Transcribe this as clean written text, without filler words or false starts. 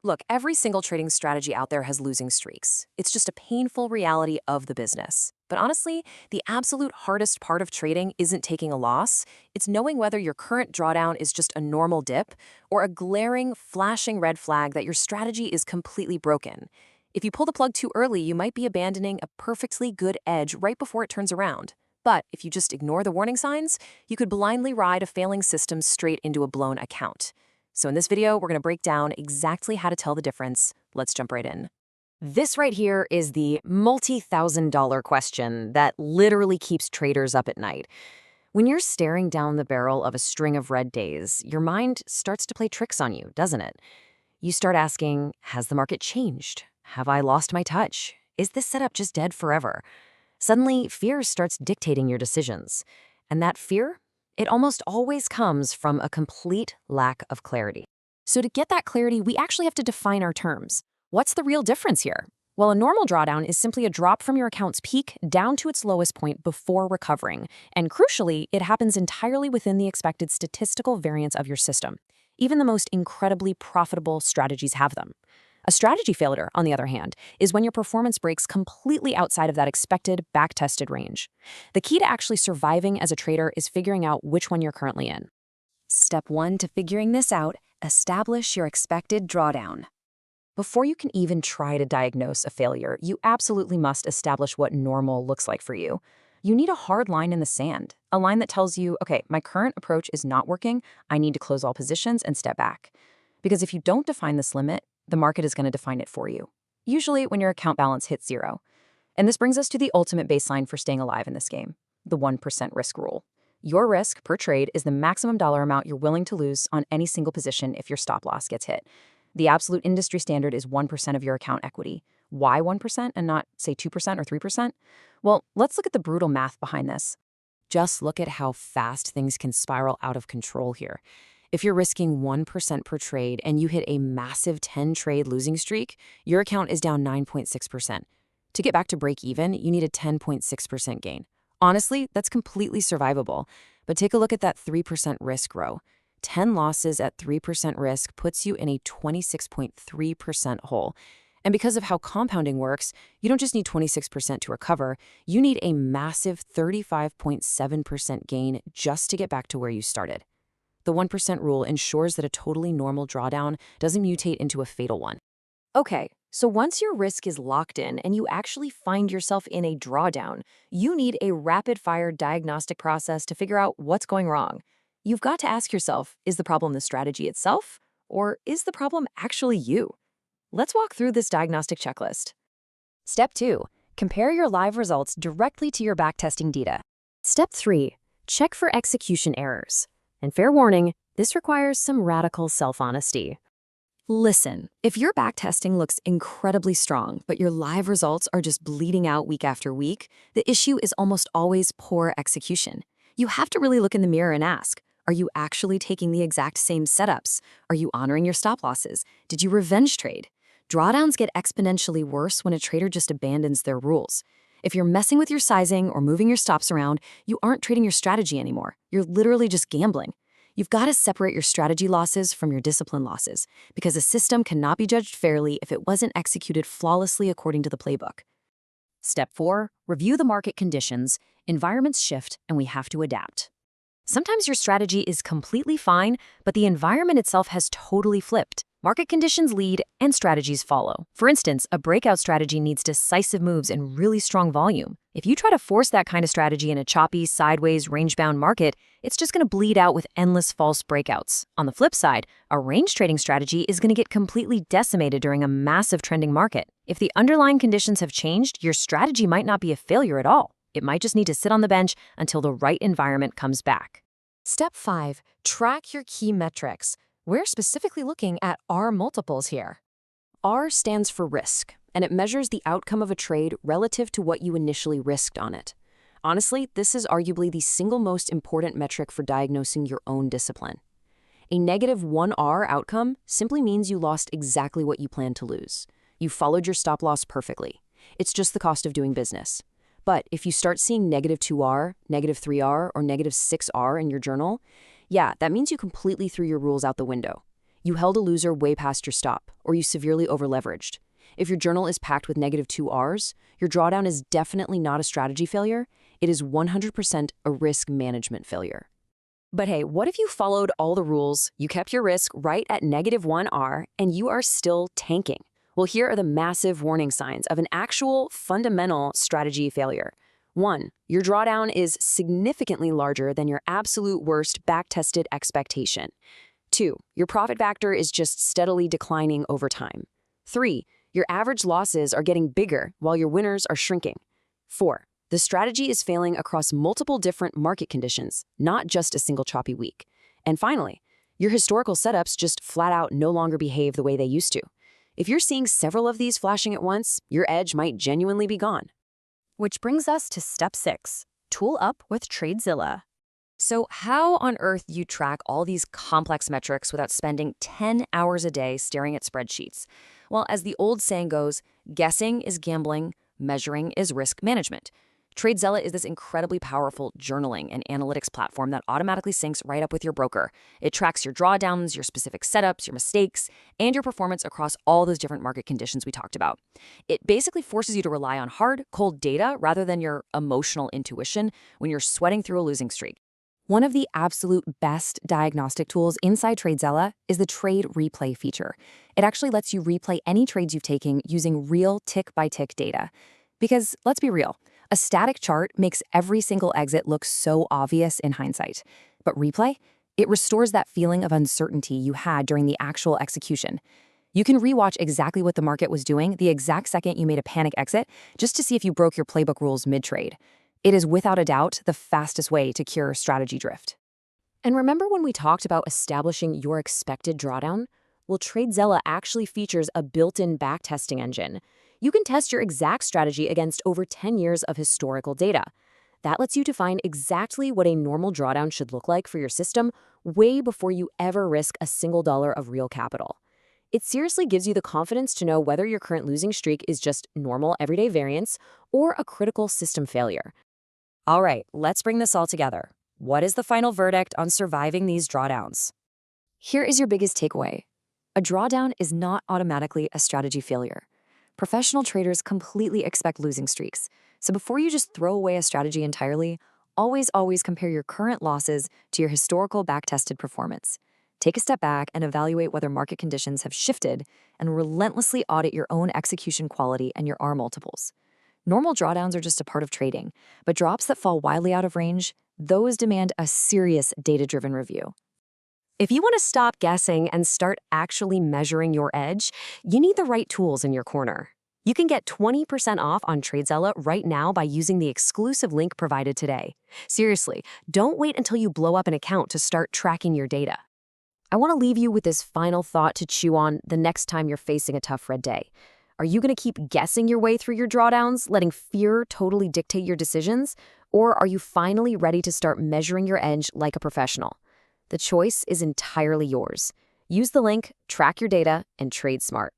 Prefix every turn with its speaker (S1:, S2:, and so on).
S1: Look, every single trading strategy out there has losing streaks. It's just a painful reality of the business. But honestly, the absolute hardest part of trading isn't taking a loss. It's knowing whether your current drawdown is just a normal dip or a glaring, flashing red flag that your strategy is completely broken. If you pull the plug too early, you might be abandoning a perfectly good edge right before it turns around. But if you just ignore the warning signs, you could blindly ride a failing system straight into a blown account. So in this video, we're going to break down exactly how to tell the difference. Let's jump right in. This right here is the multi-$1,000 question that literally keeps traders up at night. When you're staring down the barrel of a string of red days, your mind starts to play tricks on you, doesn't it? You start asking, has the market changed? Have I lost my touch? Is this setup just dead forever? Suddenly, fear starts dictating your decisions. And that fear? It almost always comes from a complete lack of clarity. So to get that clarity, we actually have to define our terms. What's the real difference here? Well, a normal drawdown is simply a drop from your account's peak down to its lowest point before recovering. And crucially, it happens entirely within the expected statistical variance of your system. Even the most incredibly profitable strategies have them. A strategy failure, on the other hand, is when your performance breaks completely outside of that expected, back-tested range. The key to actually surviving as a trader is figuring out which one you're currently in. Step 1 to figuring this out, establish your expected drawdown. Before you can even try to diagnose a failure, you absolutely must establish what normal looks like for you. You need a hard line in the sand, a line that tells you, okay, my current approach is not working, I need to close all positions and step back. Because if you don't define this limit, the market is going to define it for you, usually when your account balance hits zero. And this brings us to the ultimate baseline for staying alive in this game, the 1% risk rule. Your risk per trade is the maximum dollar amount you're willing to lose on any single position if your stop loss gets hit. The absolute industry standard is 1% of your account equity. Why 1% and not, say, 2% or 3%? Well, let's look at the brutal math behind this. Just look at how fast things can spiral out of control here. If you're risking 1% per trade and you hit a massive 10-trade losing streak, your account is down 9.6%. To get back to break even, you need a 10.6% gain. Honestly, that's completely survivable. But take a look at that 3% risk row. 10 losses at 3% risk puts you in a 26.3% hole. And because of how compounding works, you don't just need 26% to recover, you need a massive 35.7% gain just to get back to where you started. The 1% rule ensures that a totally normal drawdown doesn't mutate into a fatal one. Okay, so once your risk is locked in and you actually find yourself in a drawdown, you need a rapid-fire diagnostic process to figure out what's going wrong. You've got to ask yourself, is the problem the strategy itself, or is the problem actually you? Let's walk through this diagnostic checklist. Step 2, compare your live results directly to your backtesting data. Step 3, check for execution errors. And fair warning, this requires some radical self-honesty. Listen, if your backtesting looks incredibly strong, but your live results are just bleeding out week after week, the issue is almost always poor execution. You have to really look in the mirror and ask, are you actually taking the exact same setups? Are you honoring your stop losses? Did you revenge trade? Drawdowns get exponentially worse when a trader just abandons their rules. If you're messing with your sizing or moving your stops around, you aren't trading your strategy anymore. You're literally just gambling. You've got to separate your strategy losses from your discipline losses, because a system cannot be judged fairly if it wasn't executed flawlessly according to the playbook. Step 4, review the market conditions. Environments shift, and we have to adapt. Sometimes your strategy is completely fine, but the environment itself has totally flipped. Market conditions lead and strategies follow. For instance, a breakout strategy needs decisive moves and really strong volume. If you try to force that kind of strategy in a choppy, sideways, range-bound market, it's just going to bleed out with endless false breakouts. On the flip side, a range trading strategy is going to get completely decimated during a massive trending market. If the underlying conditions have changed, your strategy might not be a failure at all. It might just need to sit on the bench until the right environment comes back. Step 5, track your key metrics. We're specifically looking at R multiples here. R stands for risk, and it measures the outcome of a trade relative to what you initially risked on it. Honestly, this is arguably the single most important metric for diagnosing your own discipline. A negative 1R outcome simply means you lost exactly what you planned to lose. You followed your stop loss perfectly. It's just the cost of doing business. But if you start seeing negative 2R, negative 3R, or negative 6R in your journal, yeah, that means you completely threw your rules out the window. you held a loser way past your stop, or you severely overleveraged. If your journal is packed with -2 Rs, your drawdown is definitely not a strategy failure. It is 100% a risk management failure. But hey, what if you followed all the rules, you kept your risk right at -1 R, and you are still tanking? Well, here are the massive warning signs of an actual fundamental strategy failure. 1. Your drawdown is significantly larger than your absolute worst backtested expectation. 2. Your profit factor is just steadily declining over time. 3. Your average losses are getting bigger while your winners are shrinking. 4. The strategy is failing across multiple different market conditions, not just a single choppy week. And finally, your historical setups just flat out no longer behave the way they used to. If you're seeing several of these flashing at once, your edge might genuinely be gone.
S2: Which brings us to step 6, tool up with TradeZella.
S1: So how on earth do you track all these complex metrics without spending 10 hours a day staring at spreadsheets? Well, as the old saying goes, guessing is gambling, measuring is risk management. TradeZella is this incredibly powerful journaling and analytics platform that automatically syncs right up with your broker. It tracks your drawdowns, your specific setups, your mistakes, and your performance across all those different market conditions we talked about. It basically forces you to rely on hard, cold data rather than your emotional intuition when you're sweating through a losing streak. One of the absolute best diagnostic tools inside TradeZella is the Trade Replay feature. It actually lets you replay any trades you've taken using real tick-by-tick data. Because, let's be real, a static chart makes every single exit look so obvious in hindsight. But Replay? It restores that feeling of uncertainty you had during the actual execution. You can rewatch exactly what the market was doing the exact second you made a panic exit, just to see if you broke your playbook rules mid-trade. It is without a doubt the fastest way to cure strategy drift. And remember when we talked about establishing your expected drawdown? Well, TradeZella actually features a built-in backtesting engine. You can test your exact strategy against over 10 years of historical data. That lets you define exactly what a normal drawdown should look like for your system way before you ever risk a single dollar of real capital. It seriously gives you the confidence to know whether your current losing streak is just normal everyday variance or a critical system failure. All right, let's bring this all together. What is the final verdict on surviving these drawdowns? Here is your biggest takeaway. A drawdown is not automatically a strategy failure. Professional traders completely expect losing streaks. So before you just throw away a strategy entirely, always compare your current losses to your historical backtested performance. Take a step back and evaluate whether market conditions have shifted and relentlessly audit your own execution quality and your R multiples. Normal drawdowns are just a part of trading, but drops that fall wildly out of range, those demand a serious data-driven review. If you want to stop guessing and start actually measuring your edge, you need the right tools in your corner. You can get 20% off on TradeZella right now by using the exclusive link provided today. Seriously, don't wait until you blow up an account to start tracking your data. I want to leave you with this final thought to chew on the next time you're facing a tough red day. Are you going to keep guessing your way through your drawdowns, letting fear totally dictate your decisions? Or are you finally ready to start measuring your edge like a professional? The choice is entirely yours. Use the link, track your data, and trade smart.